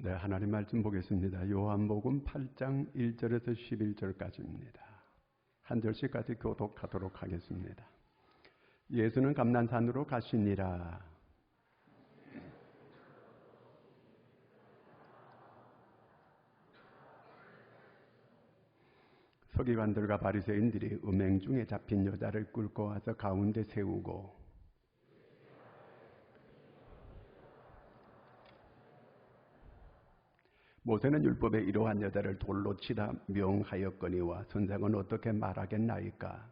네, 하나님 말씀 보겠습니다. 요한복음 8장 1절에서 11절까지입니다. 한 절씩 같이 교독하도록 하겠습니다. 예수는 감난산으로 가시니라. 서기관들과 바리새인들이 음행 중에 잡힌 여자를 끌고 와서 가운데 세우고 모세는 율법에 이러한 여자를 돌로 치라 명하였거니와 선생은 어떻게 말하겠나이까?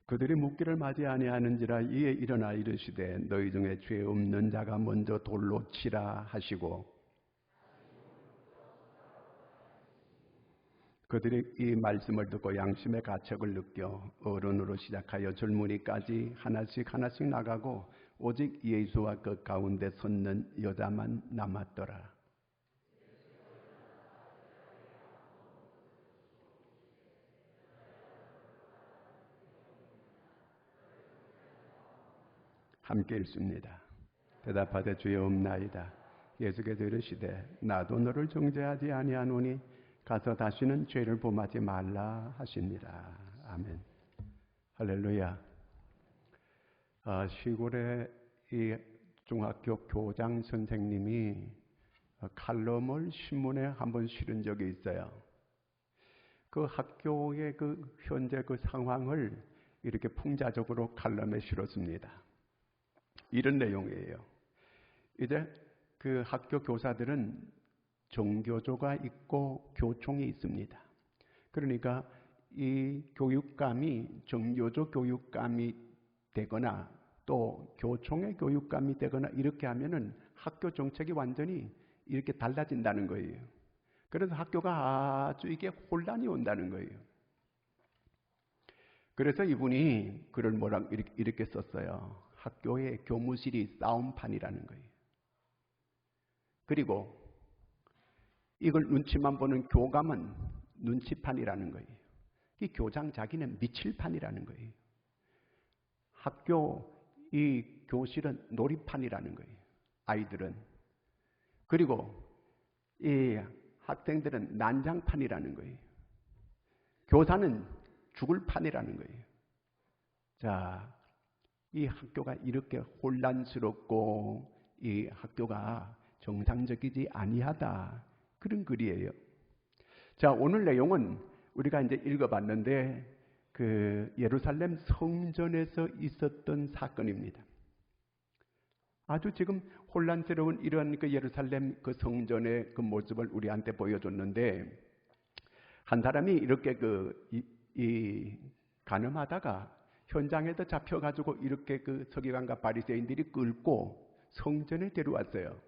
그들이 묻기를 맞이 아니하는지라 이에 일어나 이르시되 너희 중에 죄 없는 자가 먼저 돌로 치라 하시고 그들이 이 말씀을 듣고 양심의 가책을 느껴 어른으로 시작하여 젊은이까지 하나씩 나가고 오직 예수와 그 가운데 섰는 여자만 남았더라. 함께 읽습니다. 대답하되 주여 없나이다. 예수께서 이르시되 나도 너를 정죄하지 아니하노니 가서 다시는 죄를 범하지 말라 하시니라. 아멘. 할렐루야. 시골의 이 중학교 교장 선생님이 칼럼을 신문에 한번 실은 적이 있어요. 그 학교의 그 현재 그 상황을 이렇게 풍자적으로 칼럼에 실었습니다. 이런 내용이에요. 이제 그 학교 교사들은 정교조가 있고 교총이 있습니다. 그러니까 이 교육감이 정교조 교육감이 되거나 또 교총의 교육감이 되거나 이렇게 하면은 학교 정책이 완전히 이렇게 달라진다는 거예요. 그래서 학교가 아주 이게 혼란이 온다는 거예요. 그래서 이분이 글을 이렇게 썼어요. 학교의 교무실이 싸움판이라는 거예요. 그리고 이걸 눈치만 보는 교감은 눈치판이라는 거예요. 이 교장 자기는 미칠판이라는 거예요. 학교 이 교실은 놀이판이라는 거예요. 아이들은. 그리고 이 학생들은 난장판이라는 거예요. 교사는 죽을 판이라는 거예요. 자, 이 학교가 이렇게 혼란스럽고 이 학교가 정상적이지 아니하다. 그런 글이에요. 자, 오늘 내용은 우리가 이제 읽어봤는데 그 예루살렘 성전에서 있었던 사건입니다. 아주 지금 혼란스러운 이런 그 예루살렘 그 성전의 그 모습을 우리한테 보여줬는데 한 사람이 이렇게 간음하다가 현장에서 잡혀가지고 이렇게 그 서기관과 바리새인들이 끌고 성전에 데려왔어요.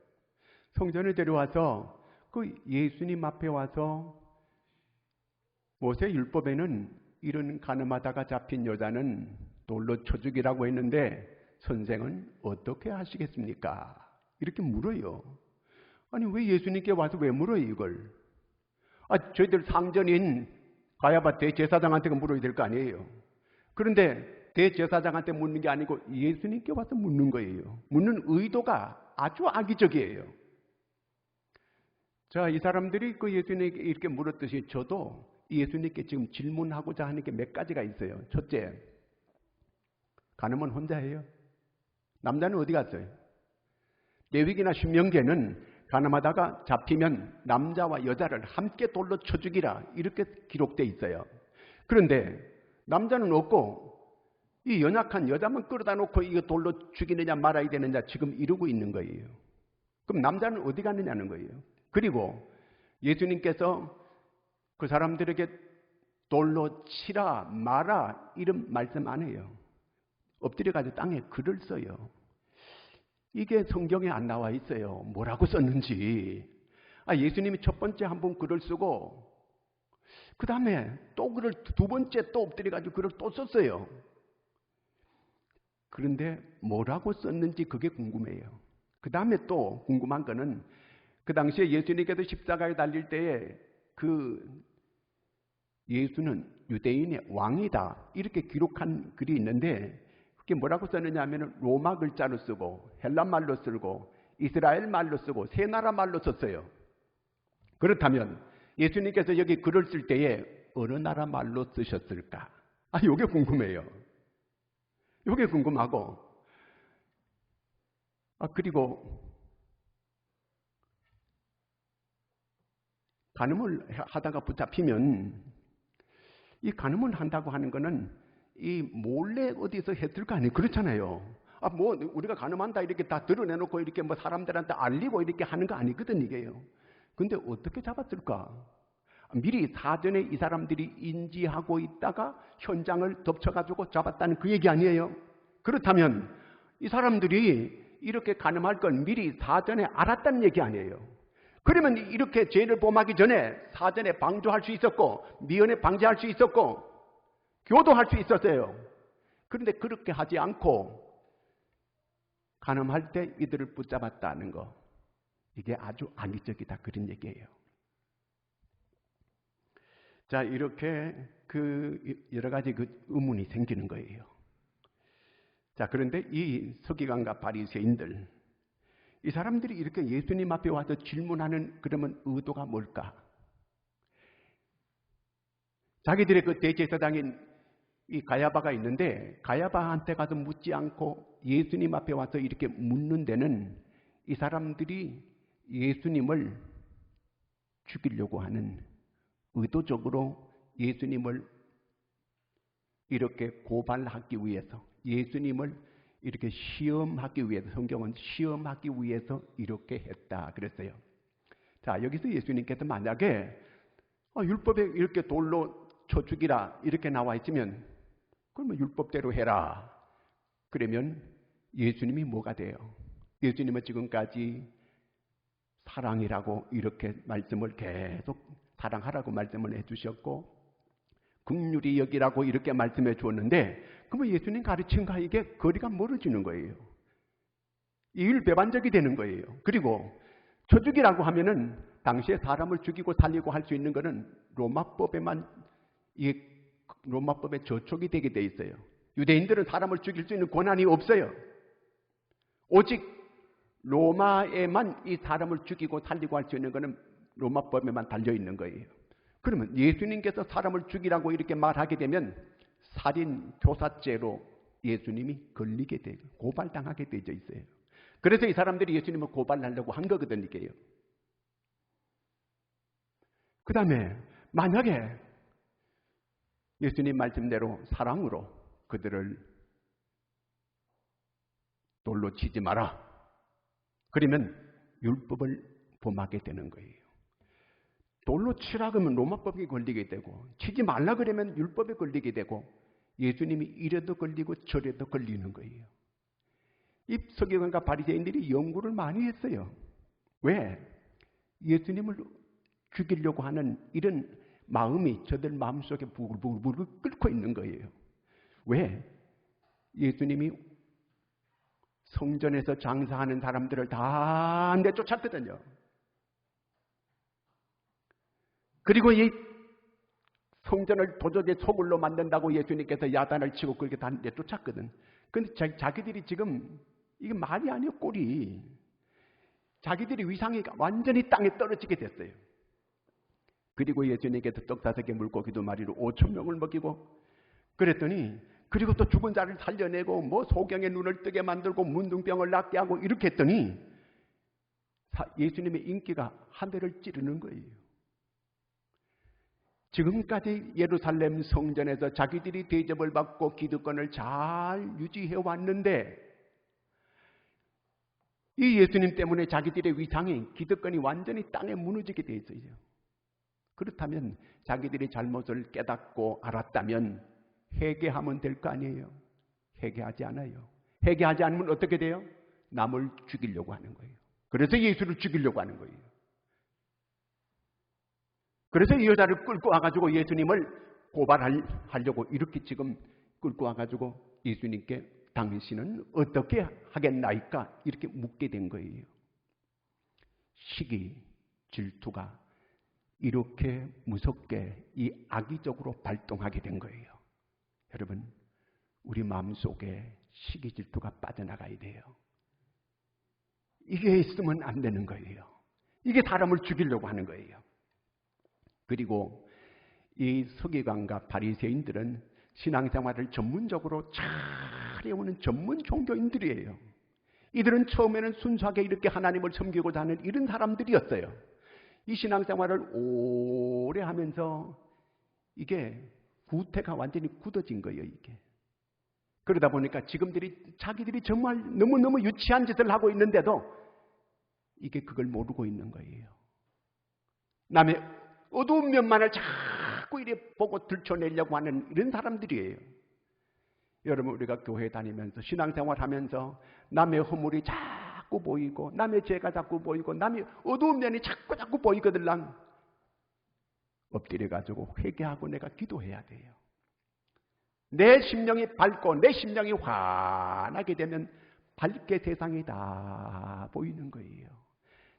성전에 데려와서 그 예수님 앞에 와서 모세 율법에는 이런 간음하다가 잡힌 여자는 돌로 쳐 죽이라고 했는데 선생은 어떻게 하시겠습니까? 이렇게 물어요. 아니 왜 예수님께 와서 왜 물어요 이걸? 저희들 상전인 가야바 대제사장한테 물어야 될 거 아니에요. 그런데 대제사장한테 묻는 게 아니고 예수님께 와서 묻는 거예요. 묻는 의도가 아주 악의적이에요. 자, 이 사람들이 그 예수님에게 이렇게 물었듯이 저도 예수님께 지금 질문하고자 하는 게 몇 가지가 있어요. 첫째, 간음은 혼자 해요. 남자는 어디 갔어요? 레위기나 신명기에는 간음하다가 잡히면 남자와 여자를 함께 돌로 쳐 죽이라 이렇게 기록되어 있어요. 그런데 남자는 없고 이 연약한 여자만 끌어다 놓고 이거 돌로 죽이느냐 말아야 되느냐 지금 이러고 있는 거예요. 그럼 남자는 어디 갔느냐는 거예요. 그리고 예수님께서 그 사람들에게 돌로 치라 마라 이런 말씀 안 해요. 엎드려가지고 땅에 글을 써요. 이게 성경에 안 나와 있어요. 뭐라고 썼는지. 예수님이 첫 번째 한 번 글을 쓰고 그 다음에 또 글을 두 번째 또 엎드려가지고 글을 또 썼어요. 그런데 뭐라고 썼는지 그게 궁금해요. 그 다음에 또 궁금한 거는 그 당시에 예수님께서 십자가에 달릴 때에 그 예수는 유대인의 왕이다 이렇게 기록한 글이 있는데 그게 뭐라고 썼느냐 하면 로마 글자로 쓰고 헬라 말로 쓰고 이스라엘 말로 쓰고 세 나라 말로 썼어요. 그렇다면 예수님께서 여기 글을 쓸 때에 어느 나라 말로 쓰셨을까? 이게 궁금해요. 이게 궁금하고 그리고 간음을 하다가 붙잡히면 이 간음을 한다고 하는 거는 이 몰래 어디서 했을 거 아니에요. 그렇잖아요. 뭐 우리가 간음한다 이렇게 다 드러내놓고 이렇게 뭐 사람들한테 알리고 이렇게 하는 거 아니거든 이게요. 근데 어떻게 잡았을까? 미리 사전에 이 사람들이 인지하고 있다가 현장을 덮쳐가지고 잡았다는 그 얘기 아니에요. 그렇다면 이 사람들이 이렇게 간음할 걸 미리 사전에 알았다는 얘기 아니에요. 그러면 이렇게 죄를 범하기 전에 사전에 방조할 수 있었고 미연에 방지할 수 있었고 교도할 수 있었어요. 그런데 그렇게 하지 않고 간음할 때 이들을 붙잡았다는 거, 이게 아주 악의적이다 그런 얘기예요. 자, 이렇게 여러 가지 의문이 생기는 거예요. 자, 그런데 이 서기관과 바리새인들, 이 사람들이 이렇게 예수님 앞에 와서 질문하는 그러면 의도가 뭘까? 자기들의 그 대제사장인 이 가야바가 있는데 가야바한테 가서 묻지 않고 예수님 앞에 와서 이렇게 묻는 데는 이 사람들이 예수님을 죽이려고 하는, 의도적으로 예수님을 이렇게 고발하기 위해서, 예수님을 이렇게 시험하기 위해서, 성경은 시험하기 위해서 이렇게 했다 그랬어요. 자, 여기서 예수님께서 만약에 율법에 이렇게 돌로 쳐 죽이라 이렇게 나와 있으면 그러면 율법대로 해라. 그러면 예수님이 뭐가 돼요? 예수님은 지금까지 사랑이라고 이렇게 말씀을 계속 사랑하라고 말씀을 해주셨고 긍휼히 여기라고 이렇게 말씀해 주었는데 그러면 예수님 가르침과 이게 거리가 멀어지는 거예요. 이율배반적이 되는 거예요. 그리고 쳐 죽이라고 하면은 당시에 사람을 죽이고 살리고 할 수 있는 거는 로마법에만 로마법에 저촉이 되게 돼 있어요. 유대인들은 사람을 죽일 수 있는 권한이 없어요. 오직 로마에만 이 사람을 죽이고 살리고 할 수 있는 것은 로마법에만 달려 있는 거예요. 그러면 예수님께서 사람을 죽이라고 이렇게 말하게 되면 살인 교사죄로 예수님이 걸리게 되고 고발당하게 되어 있어요. 그래서 이 사람들이 예수님을 고발하려고 한 거거든요. 이게요. 그 다음에 만약에 예수님 말씀대로 사랑으로 그들을 돌로 치지 마라. 그러면 율법을 범하게 되는 거예요. 돌로 치라 그러면 로마법에 걸리게 되고 치지 말라 그러면 율법에 걸리게 되고 예수님이 이래도 걸리고 저래도 걸리는 거예요. 이 서기관과 바리새인들이 연구를 많이 했어요. 왜? 예수님을 죽이려고 하는 이런 마음이 저들 마음속에 부글부글 끓고 있는 거예요. 왜? 예수님이 성전에서 장사하는 사람들을 다 내쫓았거든요. 그리고 이 성전을 도적의 소굴로 만든다고 예수님께서 야단을 치고 그렇게 다 내쫓았거든. 근데 자기들이 지금 이게 말이 아니에요. 꼴이. 자기들이 위상이 완전히 땅에 떨어지게 됐어요. 그리고 예수님께서 떡 5개 물고기 2마리로 5,000명을 먹이고 그랬더니 그리고 또 죽은 자를 살려내고 뭐 소경의 눈을 뜨게 만들고 문둥병을 낫게 하고 이렇게 했더니 예수님의 인기가 하늘을 찌르는 거예요. 지금까지 예루살렘 성전에서 자기들이 대접을 받고 기득권을 잘 유지해 왔는데 이 예수님 때문에 자기들의 위상이 기득권이 완전히 땅에 무너지게 돼 있어요. 그렇다면 자기들이 잘못을 깨닫고 알았다면 회개하면 될 거 아니에요. 회개하지 않아요. 회개하지 않으면 어떻게 돼요? 남을 죽이려고 하는 거예요. 그래서 예수를 죽이려고 하는 거예요. 그래서 이 여자를 끌고 와가지고 예수님을 고발하려고 이렇게 지금 끌고 와가지고 예수님께 당신은 어떻게 하겠나이까 이렇게 묻게 된 거예요. 시기, 질투가 이렇게 무섭게 이 악의적으로 발동하게 된 거예요. 여러분, 우리 마음속에 시기 질투가 빠져나가야 돼요. 이게 있으면 안 되는 거예요. 이게 사람을 죽이려고 하는 거예요. 그리고 이 서기관과 바리새인들은 신앙생활을 전문적으로 잘 해오는 전문 종교인들이에요. 이들은 처음에는 순수하게 이렇게 하나님을 섬기고자 하는 이런 사람들이었어요. 이 신앙생활을 오래 하면서 이게 구태가 완전히 굳어진 거예요, 이게. 그러다 보니까 자기들이 정말 너무너무 유치한 짓을 하고 있는데도 이게 그걸 모르고 있는 거예요. 남의 어두운 면만을 자꾸 이렇게 보고 들춰내려고 하는 이런 사람들이에요. 여러분, 우리가 교회 다니면서 신앙생활 하면서 남의 허물이 자꾸 보이고 남의 죄가 자꾸 보이고 남의 어두운 면이 자꾸 보이거들랑 엎드려가지고 회개하고 내가 기도해야 돼요. 내 심령이 밝고 내 심령이 환하게 되면 밝게 세상이 다 보이는 거예요.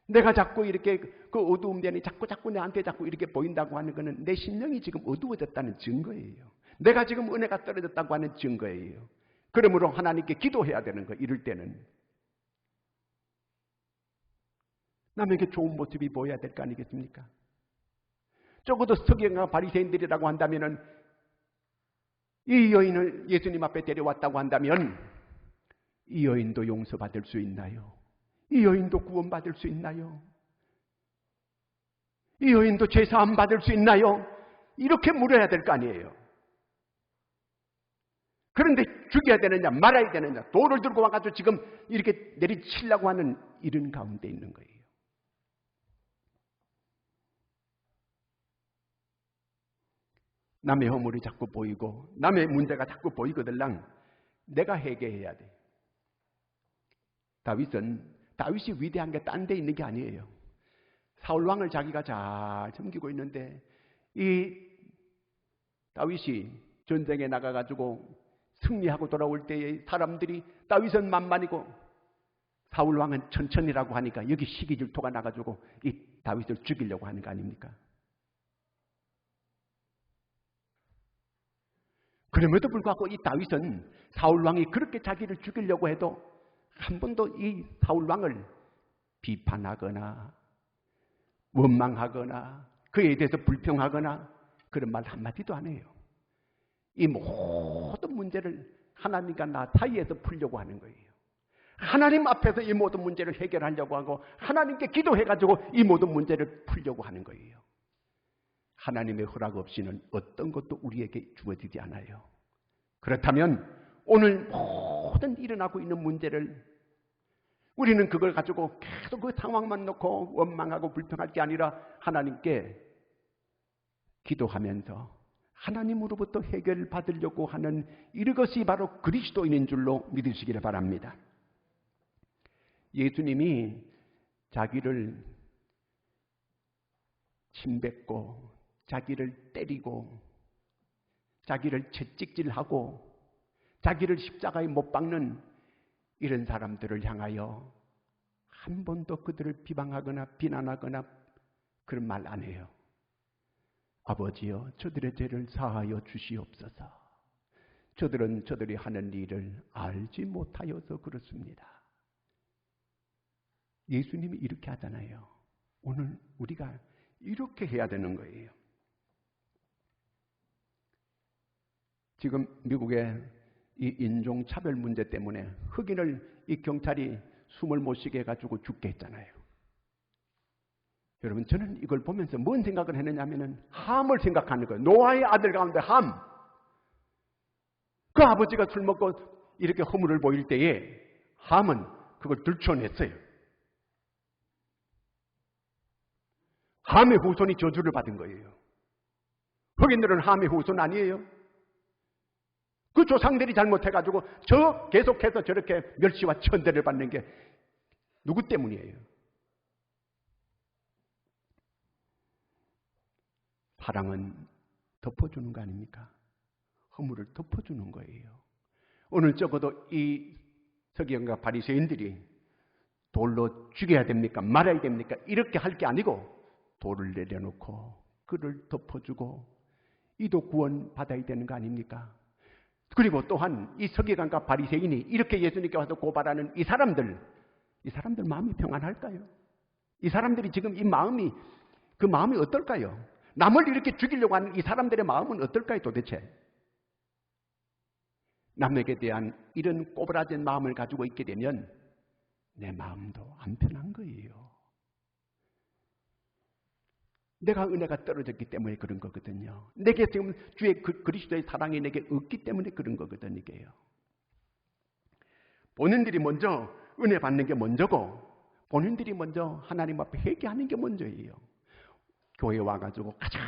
내가 자꾸 이렇게 그 어두운 면이 자꾸 내한테 자꾸 이렇게 보인다고 하는 것은 내 심령이 지금 어두워졌다는 증거예요. 내가 지금 은혜가 떨어졌다고 하는 증거예요. 그러므로 하나님께 기도해야 되는 거예요. 이럴 때는 남에게 좋은 모습이 보여야 될 거 아니겠습니까? 적어도 서기관과 바리새인들이라고 한다면은 이 여인을 예수님 앞에 데려왔다고 한다면 이 여인도 용서받을 수 있나요? 이 여인도 구원받을 수 있나요? 이 여인도 죄사함 받을 수 있나요? 이렇게 물어야 될 거 아니에요. 그런데 죽여야 되느냐 말아야 되느냐 돌을 들고 와가지고 지금 이렇게 내리치려고 하는 이런 가운데 있는 거예요. 남의 허물이 자꾸 보이고 남의 문제가 자꾸 보이거들랑 내가 해결해야 돼. 다윗이 위대한 게 딴 데 있는 게 아니에요. 사울왕을 자기가 잘 섬기고 있는데 이 다윗이 전쟁에 나가가지고 승리하고 돌아올 때에 사람들이 다윗은 만만이고 사울왕은 천천히라고 하니까 여기 시기질투가 나가지고 이 다윗을 죽이려고 하는 거 아닙니까? 그럼에도 불구하고 이 다윗은 사울왕이 그렇게 자기를 죽이려고 해도 한 번도 이 사울왕을 비판하거나 원망하거나 그에 대해서 불평하거나 그런 말 한마디도 안 해요. 이 모든 문제를 하나님과 나 사이에서 풀려고 하는 거예요. 하나님 앞에서 이 모든 문제를 해결하려고 하고 하나님께 기도해가지고 이 모든 문제를 풀려고 하는 거예요. 하나님의 허락 없이는 어떤 것도 우리에게 주어지지 않아요. 그렇다면 오늘 모든 일어나고 있는 문제를 우리는 그걸 가지고 계속 그 상황만 놓고 원망하고 불평할 게 아니라 하나님께 기도하면서 하나님으로부터 해결을 받으려고 하는 이것이 바로 그리스도인인 줄로 믿으시기를 바랍니다. 예수님이 자기를 침뱉고 자기를 때리고 자기를 채찍질하고 자기를 십자가에 못 박는 이런 사람들을 향하여 한 번도 그들을 비방하거나 비난하거나 그런 말 안 해요. 아버지여 저들의 죄를 사하여 주시옵소서. 저들은 저들이 하는 일을 알지 못하여서 그렇습니다. 예수님이 이렇게 하잖아요. 오늘 우리가 이렇게 해야 되는 거예요. 지금 미국의 이 인종차별 문제 때문에 흑인을 이 경찰이 숨을 못 쉬게 해가지고 죽게 했잖아요. 여러분, 저는 이걸 보면서 뭔 생각을 했느냐 하면은 함을 생각하는 거예요. 노아의 아들 가운데 함. 그 아버지가 술 먹고 이렇게 허물을 보일 때에 함은 그걸 들춰냈어요. 함의 후손이 저주를 받은 거예요. 흑인들은 함의 후손 아니에요. 그 조상들이 잘못해가지고 계속해서 저렇게 멸시와 천대를 받는 게 누구 때문이에요? 사랑은 덮어주는 거 아닙니까? 허물을 덮어주는 거예요. 오늘 적어도 이 서기관과 바리새인들이 돌로 죽여야 됩니까? 말아야 됩니까? 이렇게 할 게 아니고 돌을 내려놓고 그를 덮어주고 이도 구원받아야 되는 거 아닙니까? 그리고 또한 이 서기관과 바리새인이 이렇게 예수님께 와서 고발하는 이 사람들 마음이 평안할까요? 이 사람들이 지금 그 마음이 어떨까요? 남을 이렇게 죽이려고 하는 이 사람들의 마음은 어떨까요 도대체? 남에게 대한 이런 꼬부라진 마음을 가지고 있게 되면 내 마음도 안 편한 거예요. 내가 은혜가 떨어졌기 때문에 그런 거거든요. 내게 지금 주의 그리스도의 사랑이 내게 없기 때문에 그런 거거든요. 이게요. 본인들이 먼저 은혜 받는 게 먼저고 본인들이 먼저 하나님 앞에 회개하는 게 먼저예요. 교회에 와가지고 가장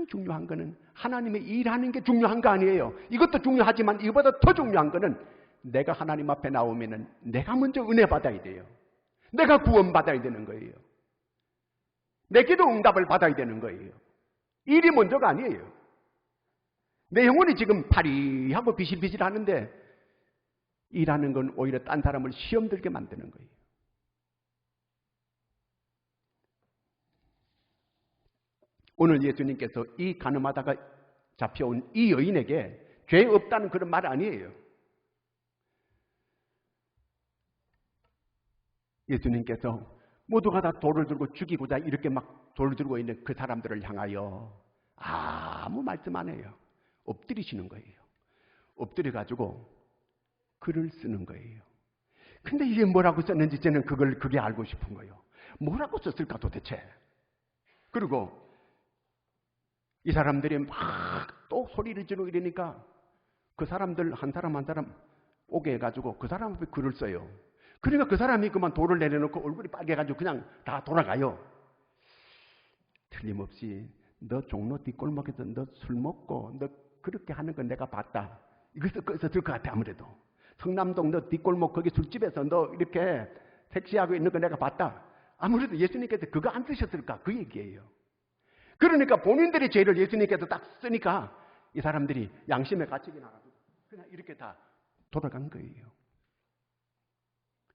중요한 거는 하나님의 일하는 게 중요한 거 아니에요. 이것도 중요하지만 이보다 더 중요한 거는 내가 하나님 앞에 나오면은 내가 먼저 은혜 받아야 돼요. 내가 구원 받아야 되는 거예요. 내 기도 응답을 받아야 되는 거예요. 일이 먼저가 아니에요. 내 영혼이 지금 파리하고 비실비실 하는데 일하는 건 오히려 딴 사람을 시험 들게 만드는 거예요. 오늘 예수님께서 이 가늠하다가 잡혀온 이 여인에게 죄 없다는 그런 말 아니에요. 예수님께서 모두가 다 돌을 들고 죽이고자 이렇게 막 돌을 들고 있는 그 사람들을 향하여 아무 말씀 안 해요. 엎드리시는 거예요. 엎드려가지고 글을 쓰는 거예요. 근데 이게 뭐라고 썼는지 저는 그게 알고 싶은 거예요. 뭐라고 썼을까 도대체? 그리고 이 사람들이 막 또 소리를 지르고 이러니까 그 사람들 한 사람 오게 해가지고 그 사람 앞에 글을 써요. 그러니까 그 사람이 그만 돌을 내려놓고 얼굴이 빨개가지고 그냥 다 돌아가요. 틀림없이 너 종로 뒷골목에서 너 술 먹고 너 그렇게 하는 건 내가 봤다. 이것도 들 것 같아. 아무래도 성남동 너 뒷골목 거기 술집에서 너 이렇게 섹시하고 있는 거 내가 봤다. 아무래도 예수님께서 그거 안 쓰셨을까 그 얘기예요. 그러니까 본인들의 죄를 예수님께서 딱 쓰니까 이 사람들이 양심의 가책이 나가지고 그냥 이렇게 다 돌아간 거예요.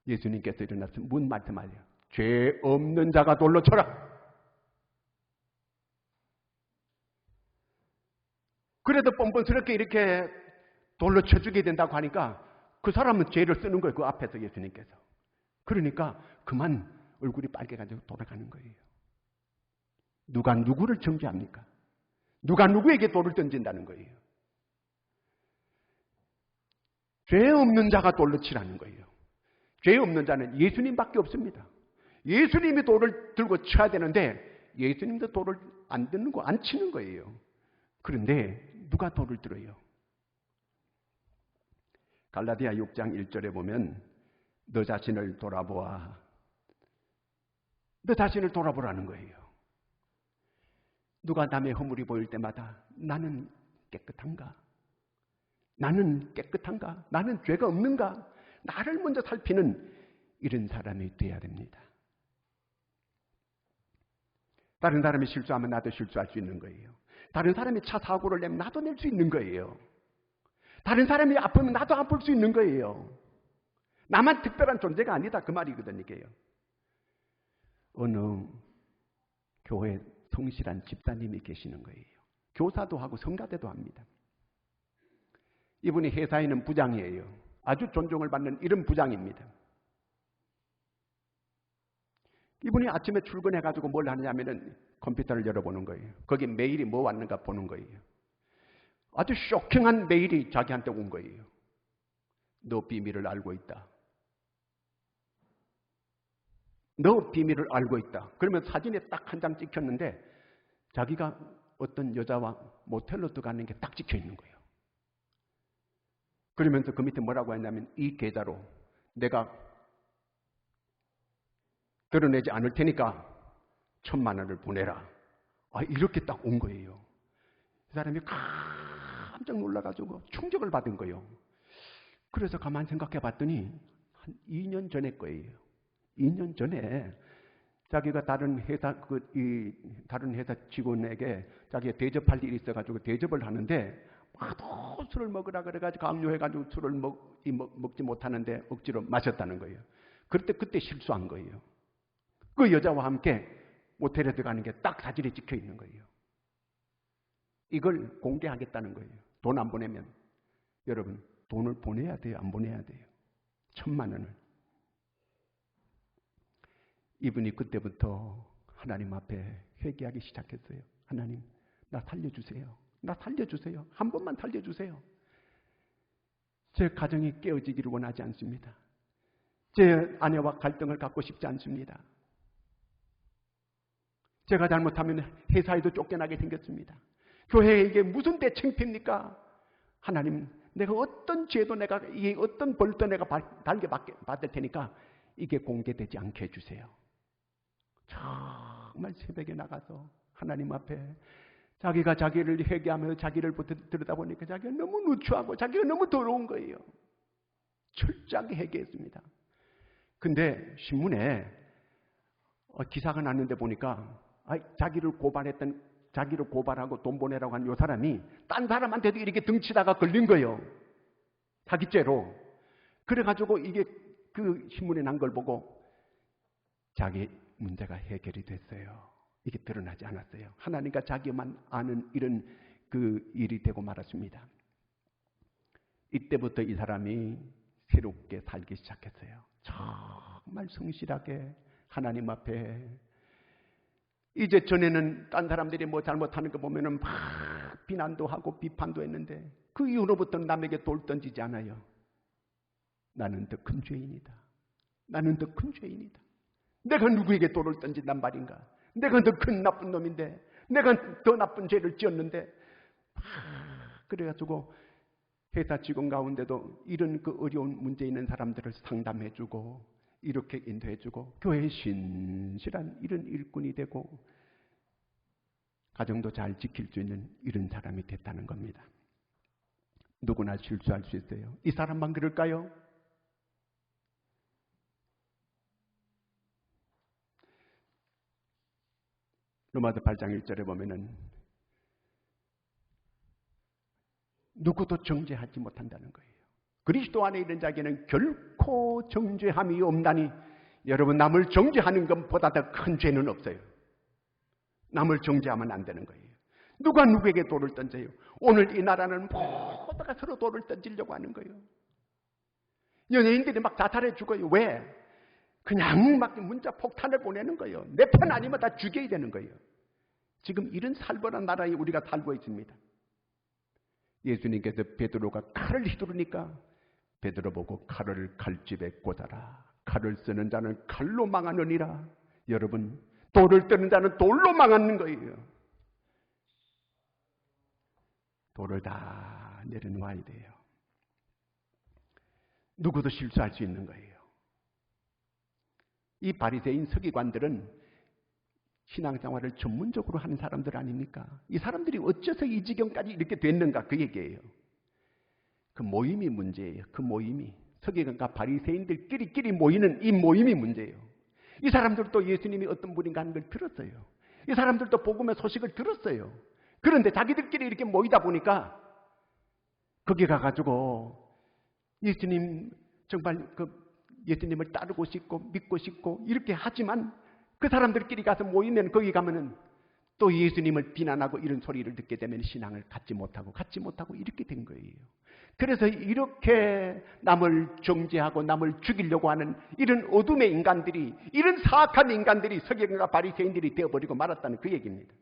예수님께서 일어나서 문 말씀하세요. 죄 없는 자가 돌로 쳐라. 그래도 뻔뻔스럽게 이렇게 돌로 쳐주게 된다고 하니까 그 사람은 죄를 쓰는 거예요. 그 앞에서 예수님께서. 그러니까 그만 얼굴이 빨개가지고 돌아가는 거예요. 누가 누구를 정죄합니까? 누가 누구에게 돌을 던진다는 거예요. 죄 없는 자가 돌로 치라는 거예요. 죄 없는 자는 예수님밖에 없습니다. 예수님이 돌을 들고 쳐야 되는데 예수님도 돌을 안 드는 거, 안 치는 거예요. 그런데 누가 돌을 들어요? 갈라디아 6장 1절에 보면 너 자신을 돌아보아. 너 자신을 돌아보라는 거예요. 누가 남의 허물이 보일 때마다 나는 깨끗한가? 나는 깨끗한가? 나는 죄가 없는가? 나를 먼저 살피는 이런 사람이 돼야 됩니다. 다른 사람이 실수하면 나도 실수할 수 있는 거예요. 다른 사람이 차 사고를 내면 나도 낼 수 있는 거예요. 다른 사람이 아프면 나도 아플 수 있는 거예요. 나만 특별한 존재가 아니다 그 말이거든요. 이게요. 어느 교회 성실한 집사님이 계시는 거예요. 교사도 하고 성가대도 합니다. 이분이 회사에 있는 부장이에요. 아주 존중을 받는 이런 부장입니다. 이분이 아침에 출근해가지고 뭘 하느냐면은 컴퓨터를 열어보는 거예요. 거기 메일이 뭐 왔는가 보는 거예요. 아주 쇼킹한 메일이 자기한테 온 거예요. 너 비밀을 알고 있다. 너 비밀을 알고 있다. 그러면 사진에 딱 한 장 찍혔는데 자기가 어떤 여자와 모텔로 들어가는 게 딱 찍혀 있는 거예요. 그러면서 그 밑에 뭐라고 했냐면 이 계좌로 내가 드러내지 않을 테니까 1,000만 원을 보내라. 이렇게 딱 온 거예요. 그 사람이 깜짝 놀라가지고 충격을 받은 거예요. 그래서 가만히 생각해 봤더니 한 2년 전에 거예요. 2년 전에 자기가 다른 회사 직원에게 자기가 대접할 일이 있어가지고 대접을 하는데 또 술을 먹으라 그래가지고 강요해가지고 술을 먹지 못하는데 억지로 마셨다는 거예요. 그때 실수한 거예요. 그 여자와 함께 모텔에 들어가는 게 딱 사진에 찍혀 있는 거예요. 이걸 공개하겠다는 거예요. 돈 안 보내면. 여러분, 돈을 보내야 돼요? 안 보내야 돼요? 1,000만 원을. 이분이 그때부터 하나님 앞에 회개하기 시작했어요. 하나님, 나 살려주세요. 나 살려주세요. 한 번만 살려주세요. 제 가정이 깨어지기를 원하지 않습니다. 제 아내와 갈등을 갖고 싶지 않습니다. 제가 잘못하면 회사에도 쫓겨나게 생겼습니다. 교회에 이게 무슨 대창피입니까? 하나님, 내가 어떤 죄도 이게 어떤 벌도 내가 달게 받을 테니까 이게 공개되지 않게 해주세요. 정말 새벽에 나가서 하나님 앞에 자기가 자기를 회개하면서 자기를 들여다보니까 자기가 너무 누추하고 자기가 너무 더러운 거예요. 철저하게 회개했습니다. 근데 신문에 기사가 났는데 보니까 자기를 고발하고 돈 보내라고 한 요 사람이 딴 사람한테도 이렇게 등치다가 걸린 거예요. 사기죄로. 그래가지고 이게 그 신문에 난 걸 보고 자기 문제가 해결이 됐어요. 이게 드러나지 않았어요. 하나님과 자기만 아는 이런 그 일이 되고 말았습니다. 이때부터 이 사람이 새롭게 살기 시작했어요. 정말 성실하게 하나님 앞에. 이제 전에는 딴 사람들이 뭐 잘못하는 거 보면은 막 비난도 하고 비판도 했는데 그 이후로부터는 남에게 돌 던지지 않아요. 나는 더 큰 죄인이다. 나는 더 큰 죄인이다. 내가 누구에게 돌을 던진단 말인가? 내가 더 큰 나쁜 놈인데, 내가 더 나쁜 죄를 지었는데, 그래가지고 회사 직원 가운데도 이런 그 어려운 문제 있는 사람들을 상담해주고 이렇게 인도해주고 교회의 신실한 이런 일꾼이 되고 가정도 잘 지킬 수 있는 이런 사람이 됐다는 겁니다. 누구나 실수할 수 있어요. 이 사람만 그럴까요? 로마서 8장 1절에 보면은 누구도 정죄하지 못한다는 거예요. 그리스도 안에 있는 자에게는 결코 정죄함이 없나니 여러분 남을 정죄하는 것보다 더 큰 죄는 없어요. 남을 정죄하면 안 되는 거예요. 누가 누구에게 돌을 던져요? 오늘 이 나라는 모두가 서로 돌을 던지려고 하는 거예요. 연예인들이 막 자살해 죽어요. 왜? 그냥 막 문자 폭탄을 보내는 거예요. 내 편 아니면 다 죽여야 되는 거예요. 지금 이런 살벌한 나라에 우리가 살고 있습니다. 예수님께서 베드로가 칼을 휘두르니까 베드로 보고 칼을 칼집에 꽂아라. 칼을 쓰는 자는 칼로 망하느니라. 여러분, 돌을 뜨는 자는 돌로 망하는 거예요. 돌을 다 내려놓아야 돼요. 누구도 실수할 수 있는 거예요. 이 바리새인 서기관들은 신앙생활을 전문적으로 하는 사람들 아닙니까? 이 사람들이 어째서 이 지경까지 이렇게 됐는가 그 얘기예요. 그 모임이 문제예요. 그 모임이 서기관과 바리새인들끼리 모이는 이 모임이 문제예요. 이 사람들도 예수님이 어떤 분인가 하는 걸 들었어요. 이 사람들도 복음의 소식을 들었어요. 그런데 자기들끼리 이렇게 모이다 보니까 거기 가가지고 예수님 정말 예수님을 따르고 싶고 믿고 싶고 이렇게 하지만 그 사람들끼리 가서 모이면 거기 가면은 또 예수님을 비난하고 이런 소리를 듣게 되면 신앙을 갖지 못하고 이렇게 된 거예요. 그래서 이렇게 남을 정죄하고 남을 죽이려고 하는 이런 어둠의 인간들이, 이런 사악한 인간들이 서기관과 바리새인들이 되어버리고 말았다는 그 얘기입니다.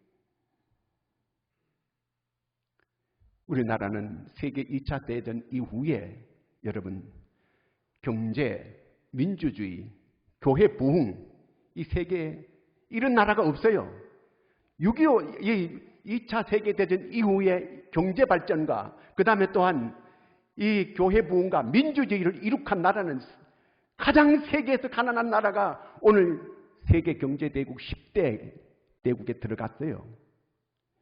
우리나라는 세계 2차 대전 이후에 여러분 경제, 민주주의, 교회 부흥 이 세계에 이런 나라가 없어요. 6.25 2차 세계대전 이후에 경제 발전과 그 다음에 또한 이 교회 부흥과 민주주의를 이룩한 나라는 가장 세계에서 가난한 나라가 오늘 세계 경제대국 10대 대국에 들어갔어요.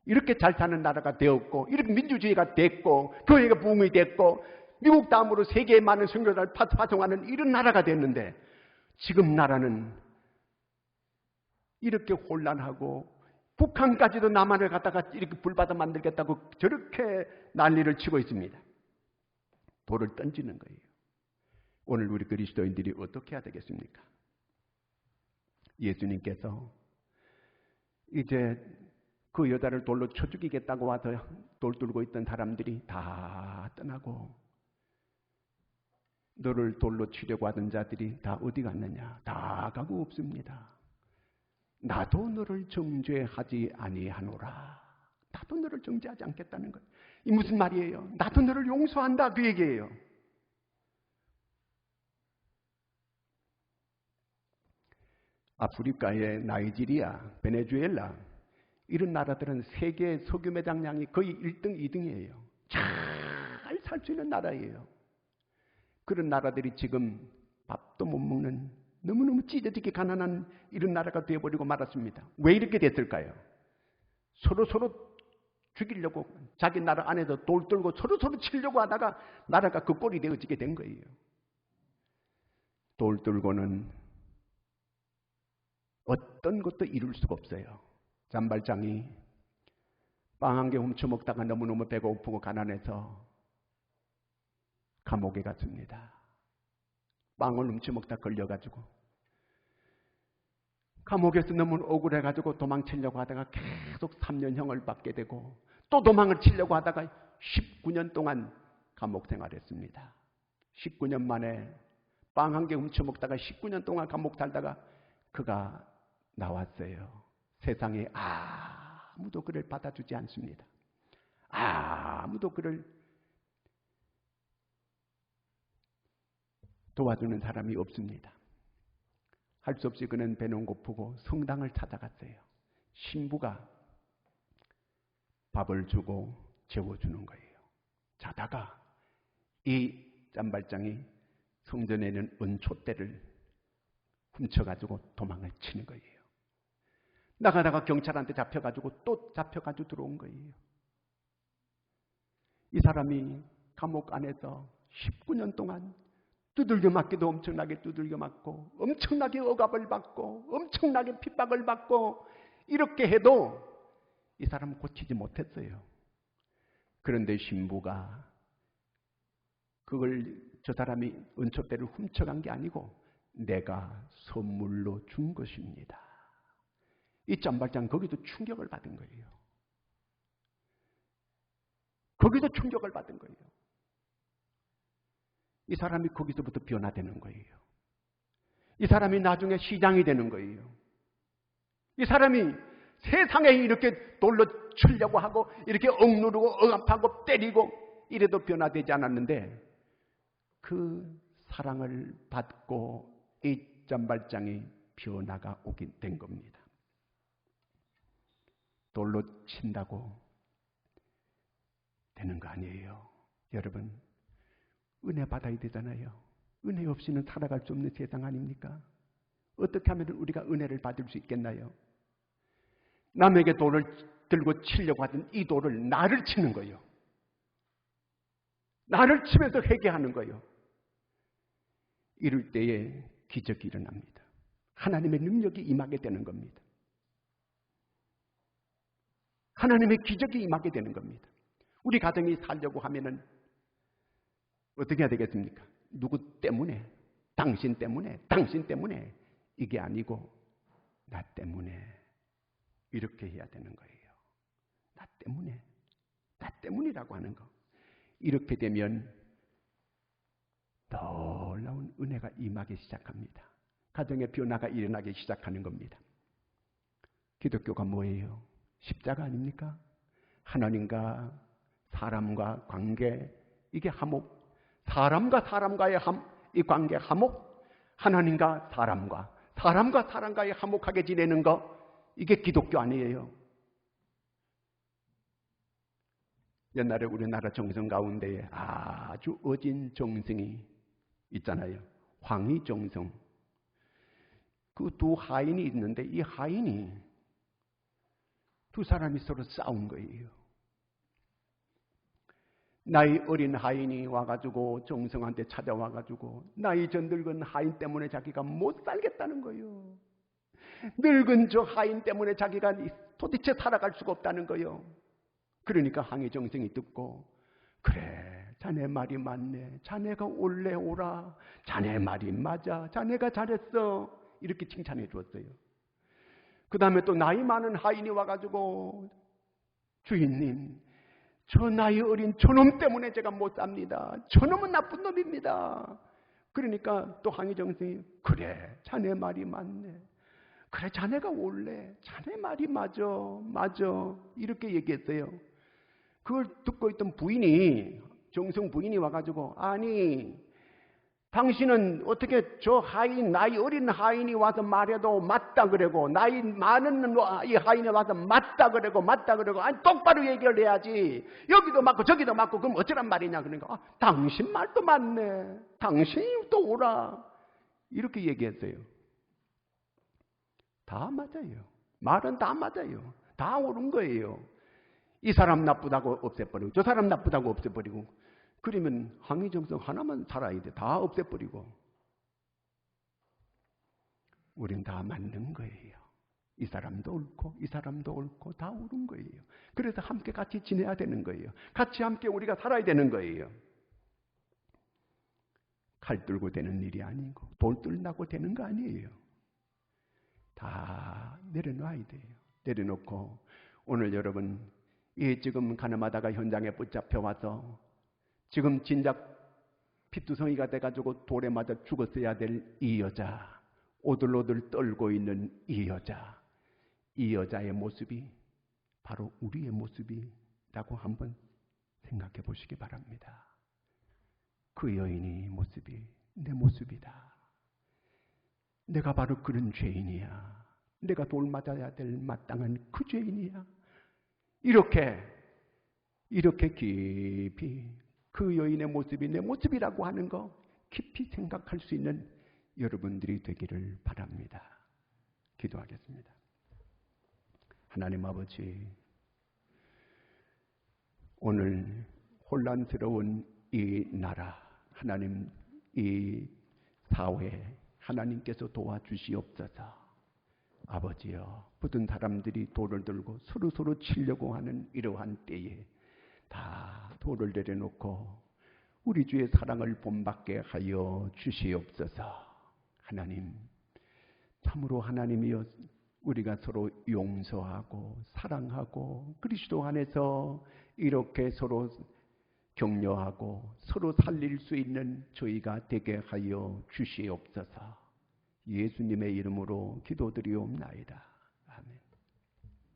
이렇게 잘 사는 나라가 되었고 이렇게 민주주의가 됐고 교회가 부흥이 됐고 미국 다음으로 세계에 많은 선교사를 파송하는 이런 나라가 됐는데 지금 나라는 이렇게 혼란하고 북한까지도 남한을 갖다가 이렇게 불받아 만들겠다고 저렇게 난리를 치고 있습니다. 돌을 던지는 거예요. 오늘 우리 그리스도인들이 어떻게 해야 되겠습니까? 예수님께서 이제 그 여자를 돌로 쳐 죽이겠다고 와서 돌 들고 있던 사람들이 다 떠나고 너를 돌로 치려고 하던 자들이 다 어디 갔느냐? 다 가고 없습니다. 나도 너를 정죄하지 아니하노라. 나도 너를 정죄하지 않겠다는 거예요. 이 무슨 말이에요? 나도 너를 용서한다 그 얘기예요. 아프리카의 나이지리아, 베네수엘라 이런 나라들은 세계 석유 매장량이 거의 1등, 2등이에요. 잘 살 수 있는 나라예요. 그런 나라들이 지금 밥도 못 먹는 너무너무 찢어지게 가난한 이런 나라가 되어버리고 말았습니다. 왜 이렇게 됐을까요? 서로 죽이려고 자기 나라 안에서 돌 들고 서로 치려고 하다가 나라가 그 꼴이 되어지게 된 거예요. 돌 들고는 어떤 것도 이룰 수가 없어요. 잔발장이 빵 한 개 훔쳐먹다가 너무너무 배가 고프고 가난해서 감옥에 갔습니다. 빵을 훔쳐먹다 걸려가지고 감옥에서 너무 억울해가지고 도망치려고 하다가 계속 3년형을 받게 되고 또 도망을 치려고 하다가 19년 동안 감옥 생활했습니다. 19년 만에 빵 한 개 훔쳐먹다가 19년 동안 감옥 살다가 그가 나왔어요. 세상에 아무도 그를 받아주지 않습니다. 아무도 그를 도와주는 사람이 없습니다. 할 수 없이 그는 배는 고프고 성당을 찾아갔어요. 신부가 밥을 주고 재워주는 거예요. 자다가 이 짬발장이 성전에 있는 은촛대를 훔쳐가지고 도망을 치는 거예요. 나가다가 경찰한테 잡혀가지고 또 잡혀가지고 들어온 거예요. 이 사람이 감옥 안에서 19년 동안 두들겨 맞기도 엄청나게 두들겨 맞고 엄청나게 억압을 받고 엄청나게 핍박을 받고 이렇게 해도 이 사람은 고치지 못했어요. 그런데 신부가 그걸 저 사람이 은촛대를 훔쳐간 게 아니고 내가 선물로 준 것입니다. 이 짬발장 거기도 충격을 받은 거예요. 거기서 충격을 받은 거예요. 이 사람이 거기서부터 변화되는 거예요. 이 사람이 나중에 시장이 되는 거예요. 이 사람이 세상에 이렇게 돌로 치려고 하고 이렇게 억누르고 억압하고 때리고 이래도 변화되지 않았는데 그 사랑을 받고 이 짬발장이 변화가 오게 된 겁니다. 돌로 친다고 되는 거 아니에요. 여러분, 은혜 받아야 되잖아요. 은혜 없이는 살아갈 수 없는 세상 아닙니까? 어떻게 하면 우리가 은혜를 받을 수 있겠나요? 남에게 돌을 들고 치려고 하던 이 돌을 나를 치는 거예요. 나를 치면서 회개하는 거예요. 이럴 때에 기적이 일어납니다. 하나님의 능력이 임하게 되는 겁니다. 하나님의 기적이 임하게 되는 겁니다. 우리 가정이 살려고 하면은 어떻게 해야 되겠습니까? 누구 때문에? 당신 때문에? 당신 때문에? 이게 아니고 나 때문에 이렇게 해야 되는 거예요. 나 때문에. 나 때문이라고 하는 거. 이렇게 되면 놀라운 은혜가 임하기 시작합니다. 가정의 변화가 일어나기 시작하는 겁니다. 기독교가 뭐예요? 십자가 아닙니까? 하나님과 사람과 관계, 이게 화목. 사람과 사람과의 이 관계 화목, 하나님과 사람과의 화목하게 지내는 거, 이게 기독교 아니에요. 옛날에 우리나라 정성 가운데에 아주 어진 정성이 있잖아요. 황희정성. 그 두 하인이 있는데 이 하인이 두 사람이 서로 싸운 거예요. 나이 어린 하인이 와가지고 정성한테 찾아와가지고 나이 전 늙은 하인 때문에 자기가 못 살겠다는 거예요. 늙은 저 하인 때문에 자기가 도대체 살아갈 수가 없다는 거예요. 그러니까 황희정성이 듣고 그래, 자네 말이 맞네. 자네가 올래 오라. 자네 말이 맞아. 자네가 잘했어. 이렇게 칭찬해 주었어요. 그 다음에 또 나이 많은 하인이 와가지고 주인님, 저 나이 어린 저놈 때문에 제가 못 삽니다. 저놈은 나쁜 놈입니다. 그러니까 또 항의정승이 그래, 자네 말이 맞네. 그래, 자네가 옳네. 자네 말이 맞아. 이렇게 얘기했어요. 그걸 듣고 있던 부인이, 정성 부인이 와가지고 아니, 당신은 어떻게 저 하인, 나이 어린 하인이 와서 말해도 맞다 그러고, 나이 많은 이 하인이 와서 맞다 그러고, 아니, 똑바로 얘기를 해야지. 여기도 맞고 저기도 맞고, 그럼 어쩌란 말이냐. 그러니까, 당신 말도 맞네. 당신이 또 오라. 이렇게 얘기했어요. 다 맞아요. 말은 다 맞아요. 다 옳은 거예요. 이 사람 나쁘다고 없애버리고, 저 사람 나쁘다고 없애버리고, 그러면 항의정성 하나만 살아야 돼. 다 없애버리고. 우린 다 맞는 거예요. 이 사람도 옳고 이 사람도 옳고 다 옳은 거예요. 그래서 함께 같이 지내야 되는 거예요. 같이 함께 우리가 살아야 되는 거예요. 칼 들고 되는 일이 아니고 돌 뚫나고 되는 거 아니에요. 다 내려놔야 돼요. 내려놓고 오늘 여러분 지금 가늠하다가 현장에 붙잡혀 와서 지금 진작 피투성이가 돼가지고 돌에 맞아 죽었어야 될 이 여자, 오들오들 떨고 있는 이 여자의 모습이 바로 우리의 모습이라고 한번 생각해 보시기 바랍니다. 그 여인의 모습이 내 모습이다. 내가 바로 그런 죄인이야. 내가 돌 맞아야 될 마땅한 그 죄인이야. 이렇게 깊이 그 여인의 모습이 내 모습이라고 하는 거 깊이 생각할 수 있는 여러분들이 되기를 바랍니다. 기도하겠습니다. 하나님 아버지, 오늘 혼란스러운 이 나라, 하나님 이 사회, 하나님께서 도와주시옵소서. 아버지여, 모든 사람들이 돌을 들고 서로 치려고 하는 이러한 때에 다 돌을 내려놓고 우리 주의 사랑을 본받게 하여 주시옵소서. 하나님, 참으로 하나님이여, 우리가 서로 용서하고 사랑하고 그리스도 안에서 이렇게 서로 격려하고 서로 살릴 수 있는 저희가 되게 하여 주시옵소서. 예수님의 이름으로 기도드리옵나이다.